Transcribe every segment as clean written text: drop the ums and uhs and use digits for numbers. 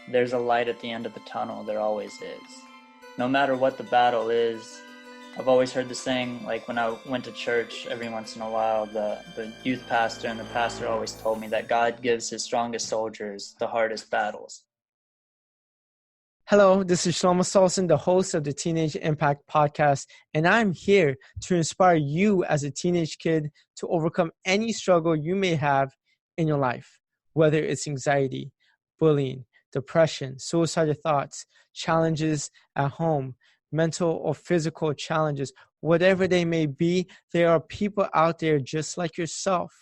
there's a light at the end of the tunnel. There always is. No matter what the battle is, I've always heard the saying, like when I went to church every once in a while, the youth pastor and the pastor always told me that God gives his strongest soldiers the hardest battles. Hello, this is Shelomo Solson, the host of the Teenage Impact Podcast, and I'm here to inspire you as a teenage kid to overcome any struggle you may have in your life, whether it's anxiety, bullying, depression, suicidal thoughts, challenges at home, mental or physical challenges, whatever they may be. There are people out there just like yourself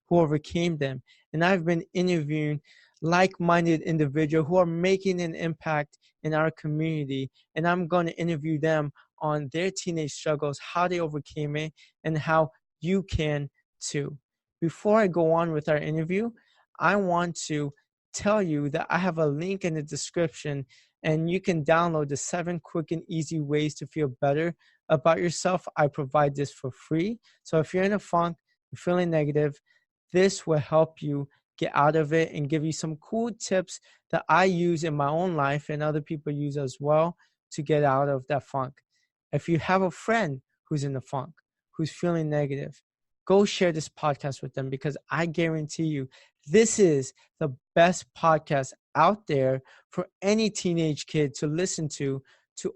who overcame them, and I've been interviewing like-minded individuals who are making an impact in our community, and I'm going to interview them on their teenage struggles, how they overcame it, and how you can too. Before I go on with our interview, I want to tell you that I have a link in the description, and you can download the 7 quick and easy ways to feel better about yourself. I provide this for free. So if you're in a funk, you're feeling negative, this will help you get out of it and give you some cool tips that I use in my own life and other people use as well to get out of that funk. If you have a friend who's in the funk, who's feeling negative, go share this podcast with them, because I guarantee you this is the best podcast out there for any teenage kid to listen to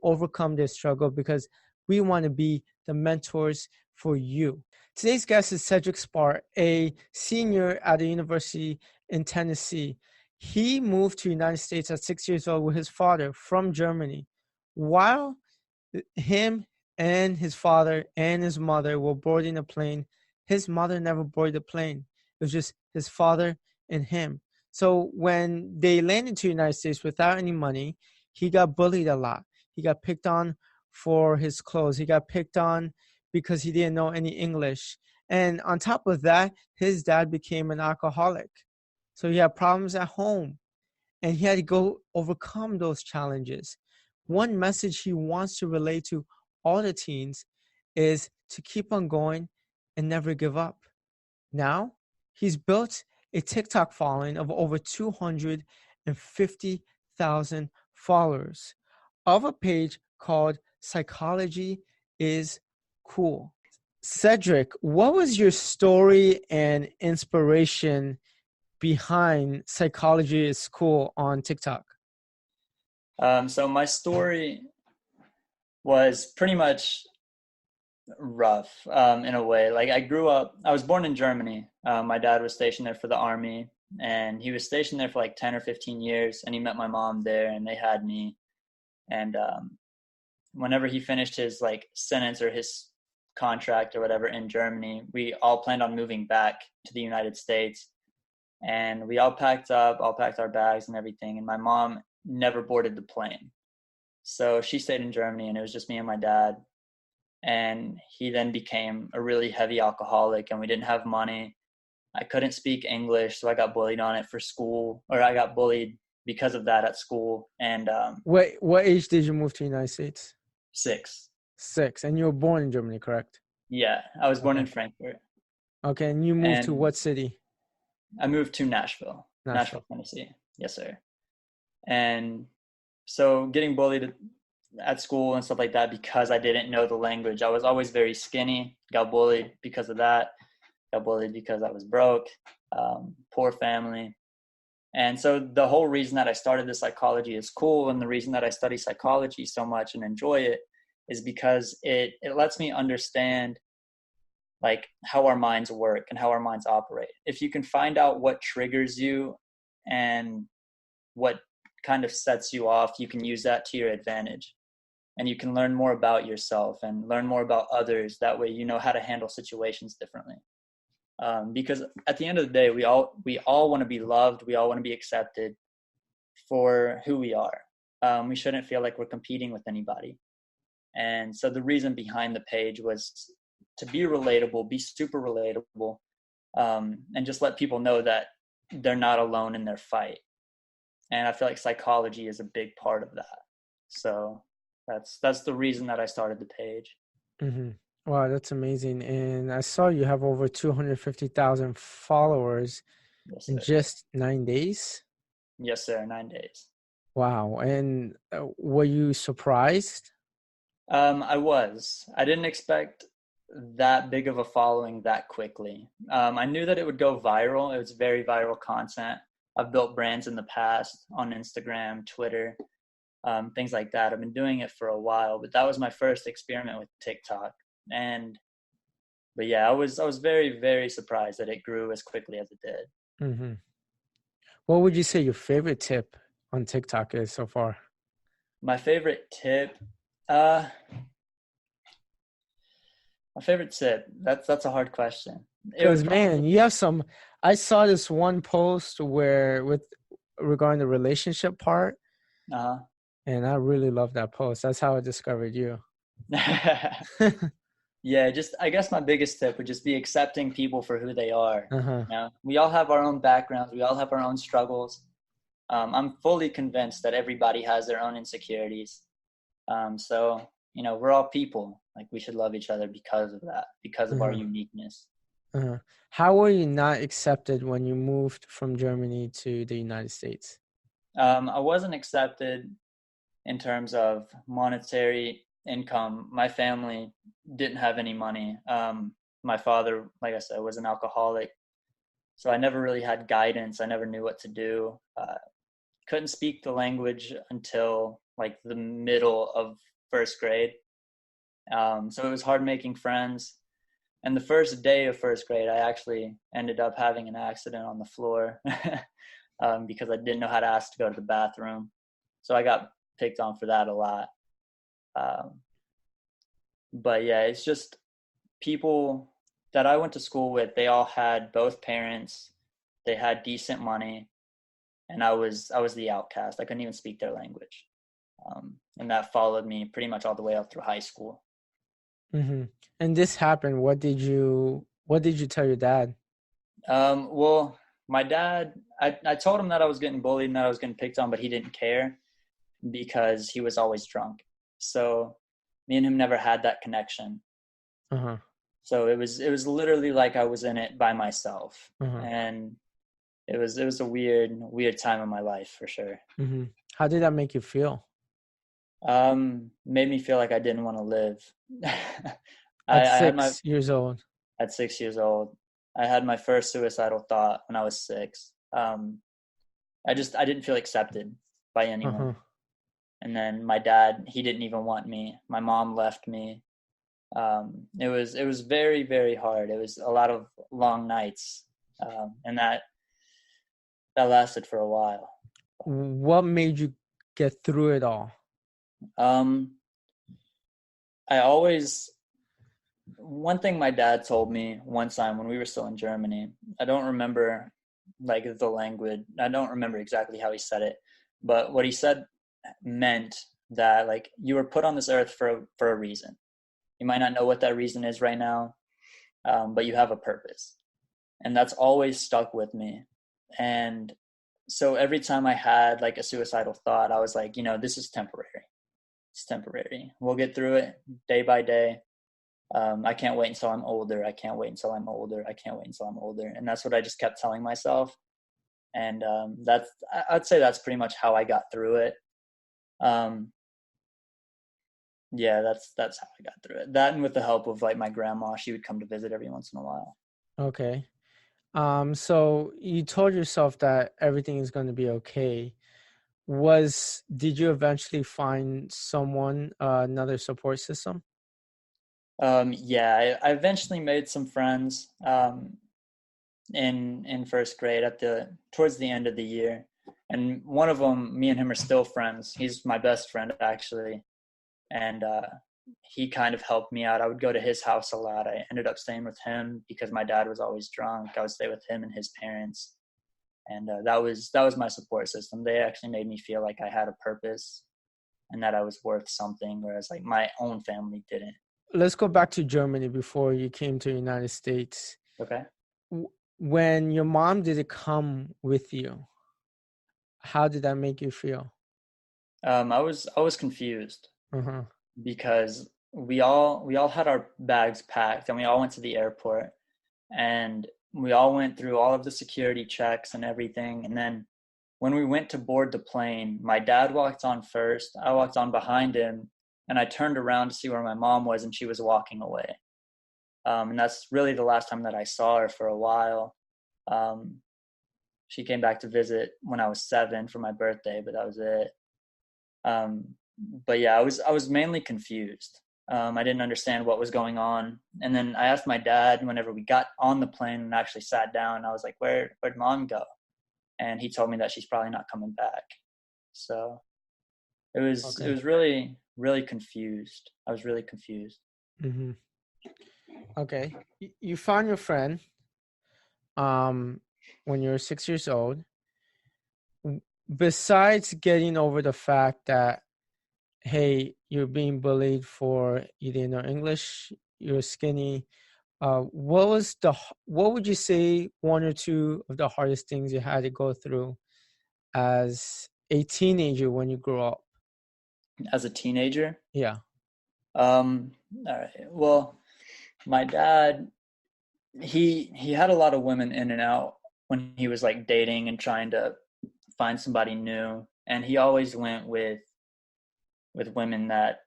overcome their struggle, because we want to be the mentors for you. Today's guest is Cedric Spahr, a senior at a university in Tennessee. He moved to the United States at 6 years old with his father from Germany. While him and his father and his mother were boarding a plane, his mother never boarded the plane. It was just his father and him. So when they landed to the United States without any money, he got bullied a lot. He got picked on for his clothes. He got picked on because he didn't know any English. And on top of that, his dad became an alcoholic. So he had problems at home, and he had to go overcome those challenges. One message he wants to relate to all the teens is to keep on going and never give up. Now, he's built a TikTok following of over 250,000 followers of a page called Psychology is Cool. Cedric, what was your story and inspiration behind Psychology is Cool on TikTok? So my story was pretty much rough in a way. Like I was born in Germany. My dad was stationed there for the army, and he was stationed there for like 10 or 15 years, and he met my mom there, and they had me. And whenever he finished his like sentence or his contract or whatever in Germany, we all planned on moving back to the United States, and we all packed our bags and everything, and my mom never boarded the plane. So she stayed in Germany, and it was just me and my dad. And he then became a really heavy alcoholic, and we didn't have money. I couldn't speak English, so I got bullied on it for school, or I got bullied because of that at school. And What age did you move to the United States? 6. 6. And you were born in Germany, correct? Yeah, I was born Okay. in Frankfurt. Okay, and you moved to And what city? I moved to Nashville, Tennessee. Yes, sir. And so getting bullied at school and stuff like that because I didn't know the language. I was always very skinny, got bullied because of that, got bullied because I was broke, poor family. And so the whole reason that I started the Psychology is Cool, and the reason that I study psychology so much and enjoy it, is because it lets me understand like how our minds work and how our minds operate. If you can find out what triggers you and what kind of sets you off, you can use that to your advantage, and you can learn more about yourself and learn more about others. That way you know how to handle situations differently. Because at the end of the day, we all want to be loved. We all want to be accepted for who we are. We shouldn't feel like we're competing with anybody. And so the reason behind the page was to be relatable, be super relatable, and just let people know that they're not alone in their fight. And I feel like psychology is a big part of that. So that's the reason that I started the page. Mm-hmm. Wow, that's amazing. And I saw you have over 250,000 followers Yes, in sir. just 9 days. Yes, sir. 9 days. Wow. And were you surprised? I was. I didn't expect that big of a following that quickly. I knew that it would go viral. It was very viral content. I've built brands in the past on Instagram, Twitter, things like that. I've been doing it for a while, but that was my first experiment with TikTok. But yeah, I was very, very surprised that it grew as quickly as it did. Mm-hmm. What would you say your favorite tip on TikTok is so far? My favorite tip, uh, my favorite tip. That's a hard question. It Because would probably. man, you have some. I saw this one post where with regarding the relationship part, Uh-huh. and I really love that post. That's how I discovered you. Yeah, just I guess my biggest tip would just be accepting people for who they are. Uh-huh. You know, we all have our own backgrounds. We all have our own struggles. I'm fully convinced that everybody has their own insecurities. So, you know, we're all people. Like we should love each other because of that, because of our Uh-huh. uniqueness. Uh-huh. How were you not accepted when you moved from Germany to the United States? I wasn't accepted in terms of monetary income. My family didn't have any money. My father, like I said, was an alcoholic. So I never really had guidance. I never knew what to do. Couldn't speak the language until like the middle of first grade. So it was hard making friends. And the first day of first grade, I actually ended up having an accident on the floor because I didn't know how to ask to go to the bathroom. So I got picked on for that a lot. Um, but yeah, it's just people that I went to school with, they all had both parents, they had decent money, and I was the outcast. I couldn't even speak their language. And that followed me pretty much all the way up through high school. Mm-hmm. And this happened. What did you tell your dad? Well, my dad, I told him that I was getting bullied and that I was getting picked on, but he didn't care because he was always drunk. So me and him never had that connection. Uh-huh. So it was literally like I was in it by myself. Uh-huh. And it was a weird time in my life for sure. Mm-hmm. How did that make you feel? Made me feel like I didn't want to live. At I had my 6 years old. at 6 years old. I had my first suicidal thought when I was 6. I didn't feel accepted by anyone. Uh-huh. And then my dad, he didn't even want me. My mom left me. It was very, very hard. It was a lot of long nights, and that lasted for a while. What made you get through it all? Um, I always One thing my dad told me one time when we were still in Germany, I don't remember like the language. I don't remember exactly how he said it, but what he said meant that like you were put on this earth for a reason. You might not know what that reason is right now, but you have a purpose, and that's always stuck with me. And so every time I had like a suicidal thought, I was like, you know, this is temporary. It's temporary. We'll get through it day by day. I can't wait until I'm older. I can't wait until I'm older. I can't wait until I'm older. And that's what I just kept telling myself. And I'd say that's pretty much how I got through it. Um, yeah, that's how I got through it. That and with the help of like my grandma, she would come to visit every once in a while. Okay. So you told yourself that everything is going to be okay. Did you eventually find someone, another support system? Yeah, I eventually made some friends in first grade towards the end of the year, and one of them, me and him are still friends. He's my best friend actually, and he kind of helped me out. I would go to his house a lot. I ended up staying with him because my dad was always drunk. I would stay with him and his parents, and that was my support system. They actually made me feel like I had a purpose and that I was worth something, whereas like my own family didn't. Let's go back to Germany before you came to the United States. Okay. When your mom didn't come with you, how did that make you feel? I was confused Uh-huh. because we all had our bags packed and we all went to the airport and we all went through all of the security checks and everything. And then when we went to board the plane, my dad walked on first. I walked on behind him, and I turned around to see where my mom was, and she was walking away. And that's really the last time that I saw her for a while. She came back to visit when I was 7 for my birthday, but that was it. But yeah, I was mainly confused. I didn't understand what was going on. And then I asked my dad whenever we got on the plane and actually sat down, I was like, where'd mom go? And he told me that she's probably not coming back. So it was really, really confused. I was really confused. Mm-hmm. Okay. You found your friend when you were 6 years old. Besides getting over the fact that, hey, you're being bullied for you didn't know English, you're skinny, what would you say one or two of the hardest things you had to go through as a teenager when you grew up? As a teenager? Yeah. All right. Well, my dad, he had a lot of women in and out when he was like dating and trying to find somebody new, and he always went with women that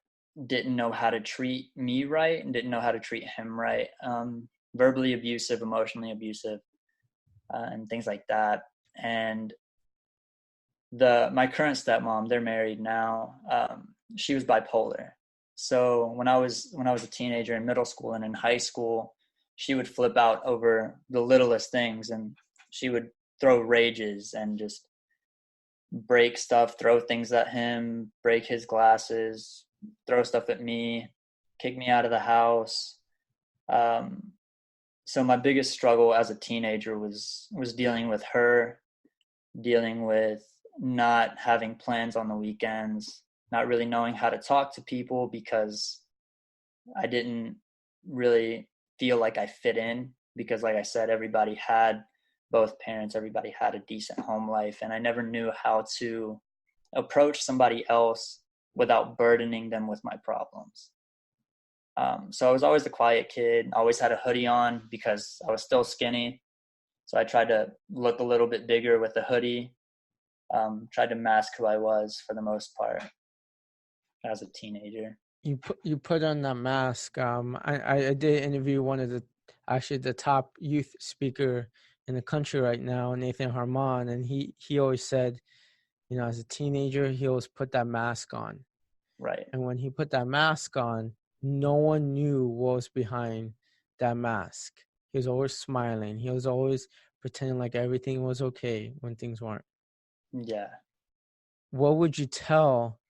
didn't know how to treat me right and didn't know how to treat him right. Verbally abusive, emotionally abusive, and things like that. And my current stepmom, they're married now. She was bipolar. So when I was a teenager in middle school and in high school, she would flip out over the littlest things, and she would throw rages and just break stuff, throw things at him, break his glasses, throw stuff at me, kick me out of the house. So my biggest struggle as a teenager was dealing with her, dealing with not having plans on the weekends, not really knowing how to talk to people because I didn't really feel like I fit in, because like I said, everybody had both parents, everybody had a decent home life, and I never knew how to approach somebody else without burdening them with my problems. So I was always the quiet kid, always had a hoodie on because I was still skinny. So I tried to look a little bit bigger with the hoodie, tried to mask who I was for the most part as a teenager. You put on that mask. I did interview one of the top youth speaker in the country right now, Nathan Harmon, and he always said, as a teenager, he always put that mask on. Right. And when he put that mask on, no one knew what was behind that mask. He was always smiling. He was always pretending like everything was okay when things weren't. Yeah. What would you tell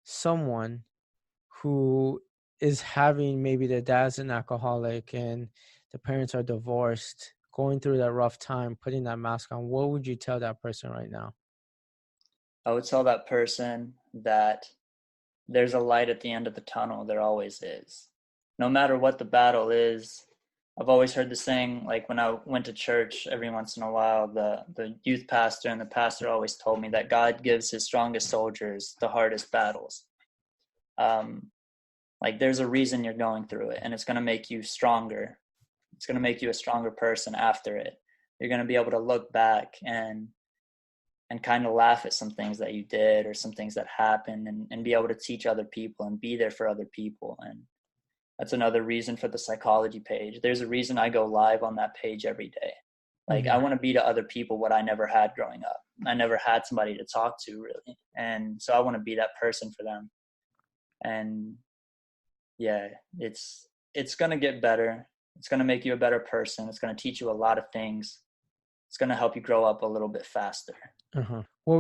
someone who is having, maybe their dad's an alcoholic and the parents are divorced, going through that rough time, putting that mask on? What would you tell that person right now? I would tell that person that there's a light at the end of the tunnel. There always is. No matter what the battle is. I've always heard the saying, like when I went to church every once in a while, the youth pastor and the pastor always told me that God gives his strongest soldiers the hardest battles. Like there's a reason you're going through it, and it's going to make you stronger. It's going to make you a stronger person after it. You're going to be able to look back and kind of laugh at some things that you did or some things that happened, and be able to teach other people and be there for other people. And that's another reason for the psychology page. There's a reason I go live on that page every day. Like I want to be to other people what I never had growing up. I never had somebody to talk to really. And so I want to be that person for them. And yeah, it's going to get better. It's going to make you a better person. It's going to teach you a lot of things. It's going to help you grow up a little bit faster. What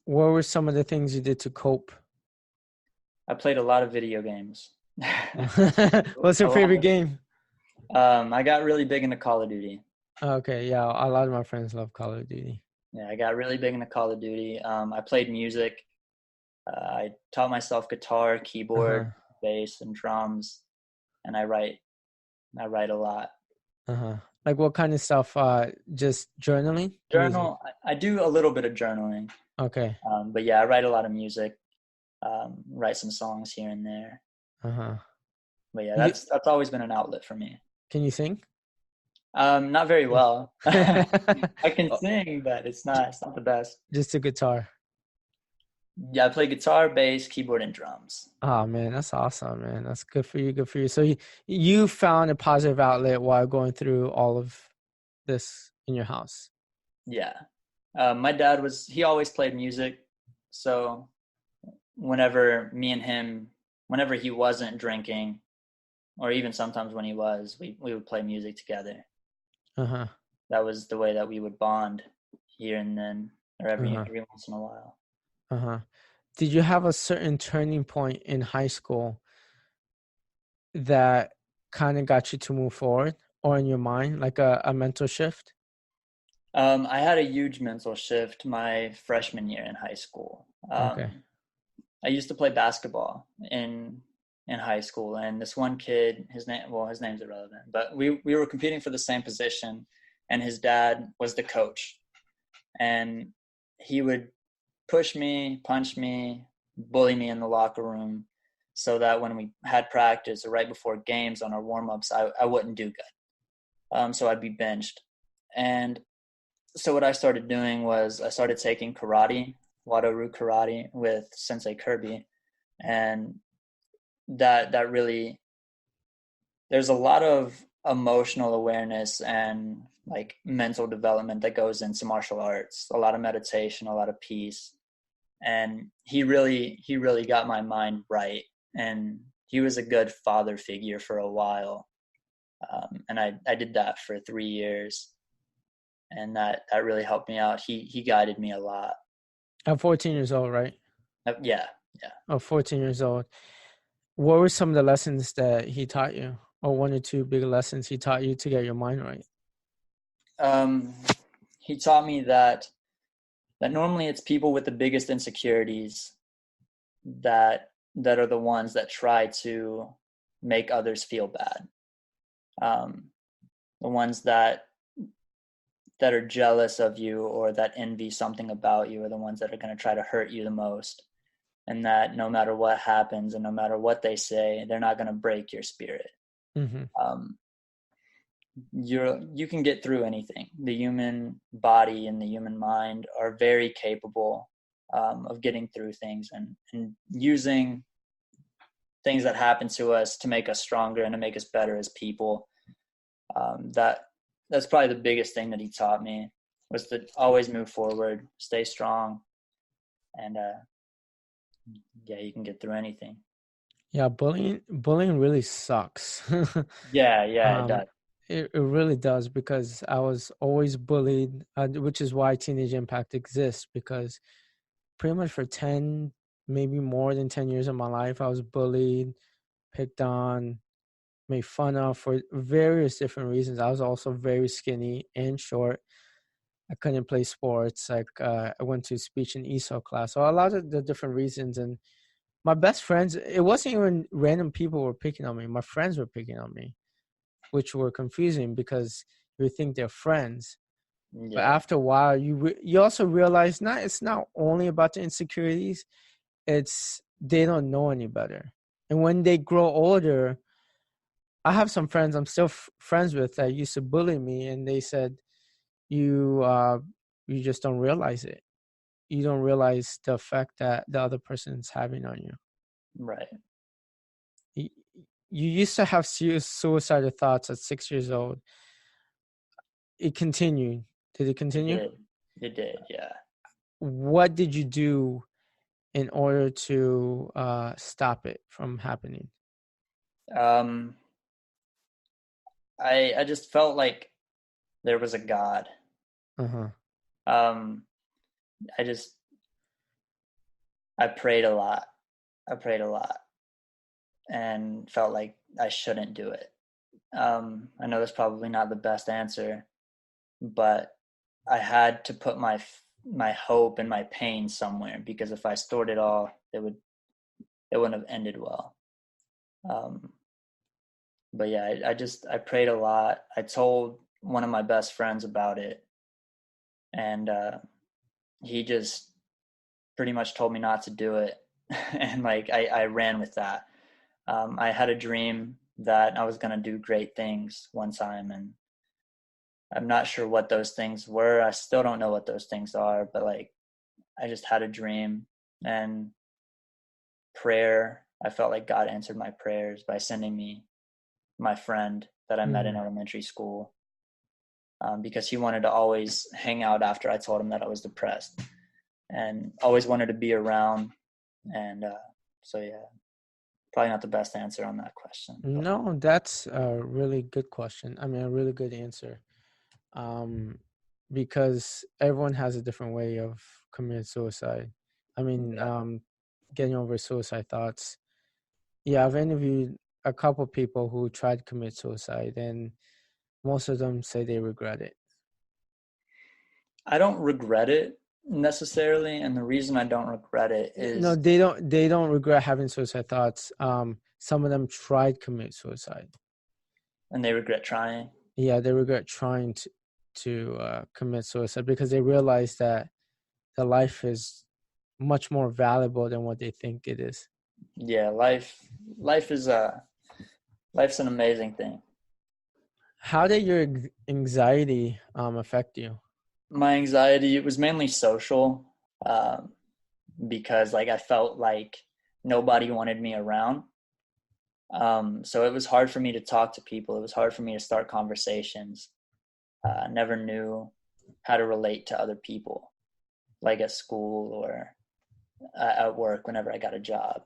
were some of the things you did to cope? I played a lot of video games. What's your favorite game? I got really big into Call of Duty. Okay, yeah, a lot of my friends love Call of Duty. Yeah, I got really big into Call of Duty. I played music. I taught myself guitar, keyboard, bass, and drums, and I write a lot. Like what kind of stuff? Just journaling? Journal. I do a little bit of journaling. Okay. But yeah, I write a lot of music. Write some songs here and there. But yeah, that's always been an outlet for me. Can you sing? Not very well. I can Oh, sing, but it's not the best. just a guitar. Yeah, I play guitar, bass, keyboard, and drums. Oh man, that's awesome, man. That's good for you. Good for you. So you found a positive outlet while going through all of this in your house. Yeah. My dad he always played music. So whenever me and him, whenever he wasn't drinking, or even sometimes when he was, we would play music together. Uh-huh. That was the way that we would bond here and then, or Uh-huh. every once in a while. Uh-huh. Did you have a certain turning point in high school that kind of got you to move forward or in your mind, like a mental shift? I had a huge mental shift my freshman year in high school. Okay. I used to play basketball in high school, and this one kid, his name's irrelevant, but we were competing for the same position, and his dad was the coach, and he would push me, punch me, bully me in the locker room, so that when we had practice or right before games on our warm-ups, I wouldn't do good. So I'd be benched. And so what I started doing was I started taking karate, Wado-Ryu karate with Sensei Kirby. And that really, there's a lot of emotional awareness and like mental development that goes into martial arts, a lot of meditation, a lot of peace. And he really got my mind right. And he was a good father figure for a while. And I did that for 3 years, and that really helped me out. He guided me a lot. At 14 years old, right? Yeah, yeah. Oh, 14 years old. What were some of the lessons that he taught you, or one or two big lessons he taught you to get your mind right? Um, he taught me that normally it's people with the biggest insecurities that are the ones that try to make others feel bad. Um, the ones that are jealous of you or that envy something about you are the ones that are going to try to hurt you the most. And that no matter what happens and no matter what they say, they're not going to break your spirit. Mm-hmm. Um, you can get through anything. The human body and the human mind are very capable of getting through things and using things that happen to us to make us stronger and to make us better as people. That's probably the biggest thing that he taught me, was to always move forward, stay strong, and yeah, you can get through anything. Yeah, bullying really sucks. Yeah, it um, does. it really does, because I was always bullied, which is why Teenage Impact exists, because pretty much for 10, maybe more than 10 years of my life, I was bullied, picked on, made fun of for various different reasons. I was also very skinny and short. I couldn't play sports. Like I went to speech and ESOL class. So a lot of the different reasons. And my best friends, it wasn't even random people were picking on me. My friends were picking on me, which were confusing because you think they're friends. But Yeah, after a while, you also realize it's not only about the insecurities. It's they don't know any better. And when they grow older, I have some friends I'm still friends with that used to bully me, and they said, "You you just don't realize it. You don't realize the effect that the other person's having on you. right. You, you used to have suicidal thoughts at 6 years old. It continued. Did it It continue? did. It did. Yeah. What did you do in order to stop it from happening?" Um, I just felt like there was a God. Uh-huh. Um, I just I prayed a lot. I prayed a lot and felt like I shouldn't do it. I know that's probably not the best answer, but I had to put my hope and my pain somewhere, because if I stored it all, it wouldn't have ended well. Um, but yeah, I prayed a lot. I told one of my best friends about it, and he just pretty much told me not to do it, and like I ran with that. I had a dream that I was gonna do great things one time, and I'm not sure what those things were. I still don't know what those things are, but like I just had a dream and prayer. I felt like God answered my prayers by sending me my friend that I met in elementary school, because he wanted to always hang out after I told him that I was depressed, and always wanted to be around. And so, yeah, probably not the best answer on that question. No, that's a really good question. I mean, a really good answer. Because everyone has a different way of committing suicide. I mean, getting over suicide thoughts. Yeah, I've interviewed a couple people who tried to commit suicide, and most of them say they regret it. I don't regret it necessarily, and the reason I don't regret it is no, they don't. They don't regret having suicide thoughts. Some of them tried to commit suicide, and they regret trying. Yeah, they regret trying to commit suicide because they realize that the life is much more valuable than what they think it is. Yeah, life is life's an amazing thing. How did your anxiety affect you? My anxiety, it was mainly social, because like I felt like nobody wanted me around. So it was hard for me to talk to people. It was hard for me to start conversations. I never knew how to relate to other people, like at school or at work whenever I got a job.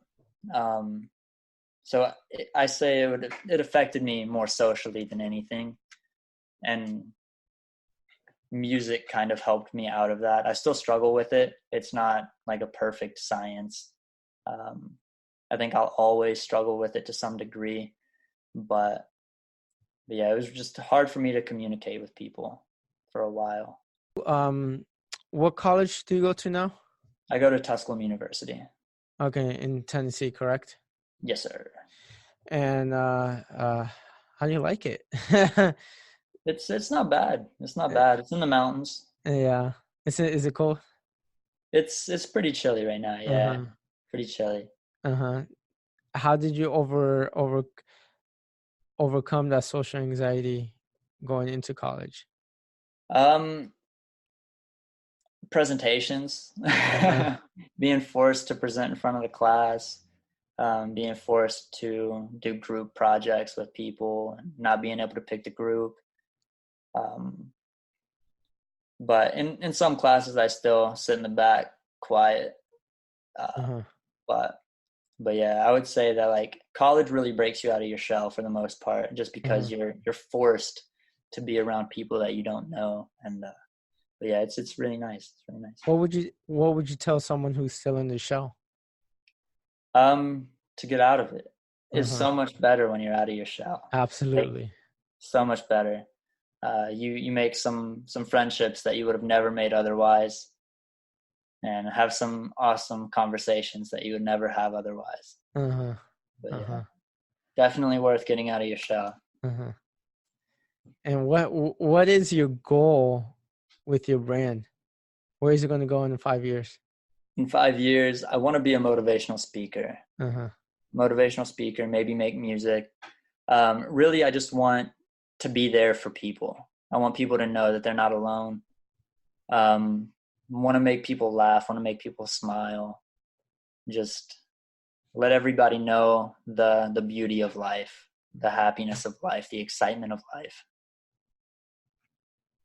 So I say it affected me more socially than anything. And music kind of helped me out of that. I still struggle with it. It's not like a perfect science. I think I'll always struggle with it to some degree, but yeah, it was just hard for me to communicate with people for a while. What college do you go to now? I go to Tusculum University. Okay, in Tennessee, correct? Yes, sir. And how do you like it? It's not bad. It's not bad. It's in the mountains. Yeah. Is it cold? It's pretty chilly right now. Yeah, pretty chilly. How did you overcome that social anxiety going into college? Presentations, being forced to present in front of the class, being forced to do group projects with people, and not being able to pick the group. But in some classes, I still sit in the back, quiet. But yeah, I would say that like college really breaks you out of your shell for the most part, just because you're forced to be around people that you don't know. And but yeah, it's really nice. It's really nice. What would you tell someone who's still in the shell? To get out of it is so much better when you're out of your shell. Absolutely. Like, so much better. You make some friendships that you would have never made otherwise, and have some awesome conversations that you would never have otherwise. But yeah, definitely worth getting out of your shell. And what is your goal with your brand? Where is it going to go in 5 years? In 5 years, I want to be a motivational speaker. Motivational speaker, maybe make music. Really, I just want to be there for people. I want people to know that they're not alone. Want to make people laugh, want to make people smile. Just let everybody know the beauty of life, the happiness of life, the excitement of life.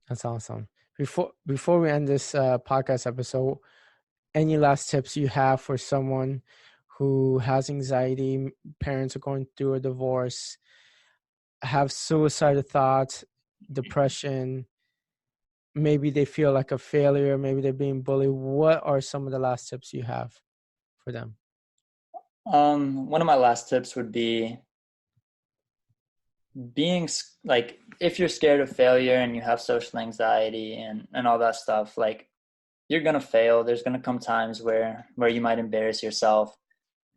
That's awesome. Before we end this podcast episode, any last tips you have for someone who has anxiety, parents are going through a divorce, have suicidal thoughts, depression, maybe they feel like a failure, maybe they're being bullied? What are some of the last tips you have for them? One of my last tips would be being like, if you're scared of failure and you have social anxiety and all that stuff, like you're going to fail. There's going to come times where you might embarrass yourself,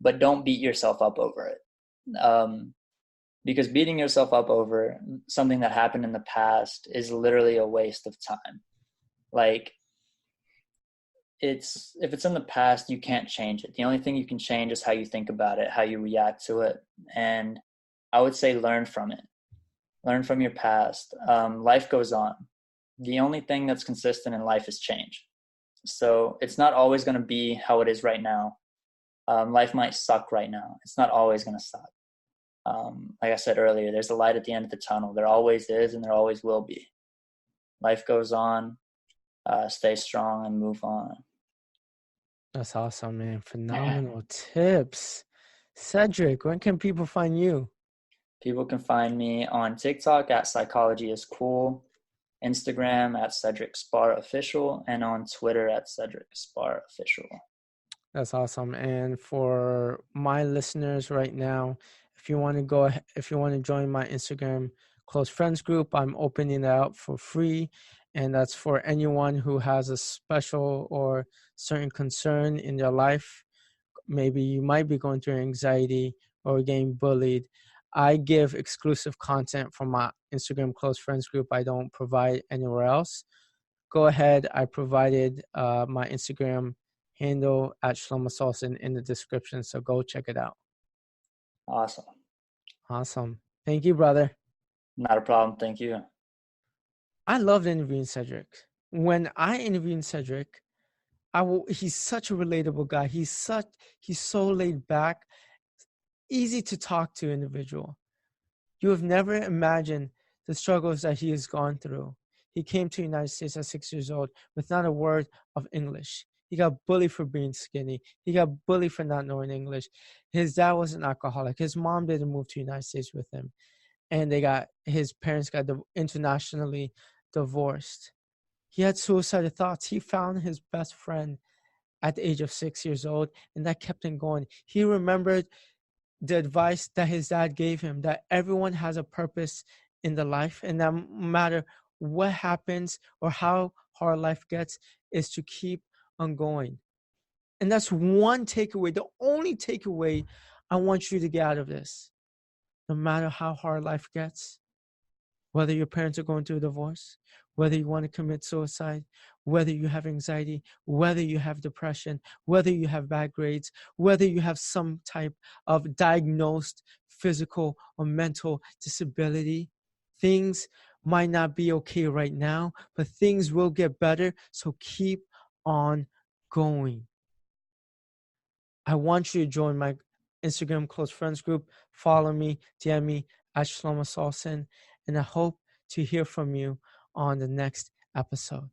but don't beat yourself up over it. Because beating yourself up over something that happened in the past is literally a waste of time. Like if it's in the past, you can't change it. The only thing you can change is how you think about it, how you react to it. And I would say learn from it. Learn from your past. Life goes on. the only thing that's consistent in life is change. So it's not always going to be how it is right now. Life might suck right now. It's not always going to suck. Like I said earlier, there's a light at the end of the tunnel. There always is, and there always will be. Life goes on. Stay strong and move on. That's awesome, man. Phenomenal tips. Cedric, when can people find you? People can find me on TikTok at Psychology is Cool, Instagram at Cedric Spahr Official, and on Twitter at Cedric Spahr Official. That's awesome. And for my listeners right now, if you want to join my Instagram close friends group, I'm opening it out for free. And that's for anyone who has a special or certain concern in their life. Maybe you might be going through anxiety or getting bullied. I give exclusive content from my Instagram close friends group I don't provide anywhere else. Go ahead. I provided my Instagram handle at Shelomo Solson in the description, so go check it out. Awesome. Thank you, brother. Not a problem. Thank you. I loved interviewing Cedric. When I interviewed Cedric, he's such a relatable guy. He's so laid back, easy to talk to individual. You have never imagined the struggles that he has gone through. He came to the United States at 6 years old with not a word of English. He got bullied for being skinny. He got bullied for not knowing English. His dad was an alcoholic. His mom didn't move to the United States with him. And his parents got internationally divorced. He had suicidal thoughts. He found his best friend at the age of 6 years old, and that kept him going. He remembered the advice that his dad gave him, that everyone has a purpose in the life, and that no matter what happens or how hard life gets, is to keep on going. And that's one takeaway, the only takeaway I want you to get out of this. No matter how hard life gets, whether your parents are going through a divorce, whether you want to commit suicide, whether you have anxiety, whether you have depression, whether you have bad grades, whether you have some type of diagnosed physical or mental disability, things might not be okay right now, but things will get better. So keep on going. I want you to join my Instagram close friends group. Follow me, DM me at Shelomo Solson, and I hope to hear from you on the next episode.